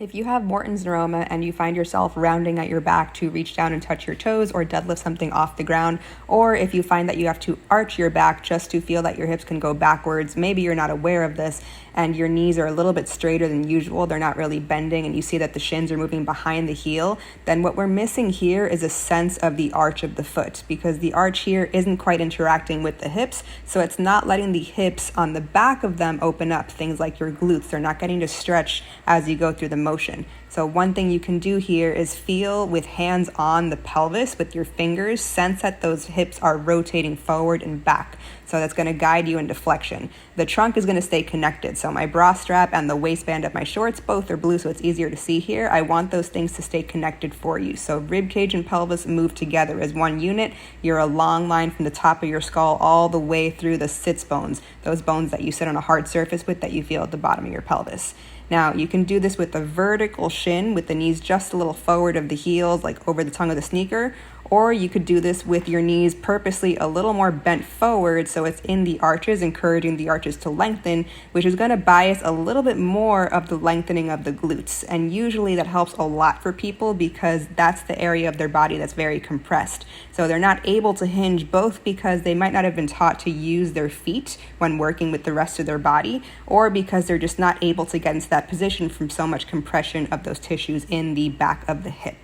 If you have Morton's neuroma and you find yourself rounding at your back to reach down and touch your toes or deadlift something off the ground, or if you find that you have to arch your back just to feel that your hips can go backwards, maybe you're not aware of this and your knees are a little bit straighter than usual, they're not really bending, and you see that the shins are moving behind the heel, then what we're missing here is a sense of the arch of the foot, because the arch here isn't quite interacting with the hips, so it's not letting the hips on the back of them open up. Things like your glutes, they're not getting to stretch as you go through the motion. So one thing you can do here is feel with hands on the pelvis with your fingers, sense that those hips are rotating forward and back. So that's going to guide you into flexion. The trunk is going to stay connected. So my bra strap and the waistband of my shorts, both are blue, so it's easier to see here. I want those things to stay connected for you. So rib cage and pelvis move together as one unit. You're a long line from the top of your skull all the way through the sits bones, those bones that you sit on a hard surface with that you feel at the bottom of your pelvis. Now, you can do this with a vertical shin with the knees just a little forward of the heels, like over the tongue of the sneaker, or you could do this with your knees purposely a little more bent forward so it's in the arches, encouraging the arches to lengthen, which is going to bias a little bit more of the lengthening of the glutes. And usually that helps a lot for people because that's the area of their body that's very compressed. So they're not able to hinge, both because they might not have been taught to use their feet when working with the rest of their body, or because they're just not able to get into that position from so much compression of those tissues in the back of the hip.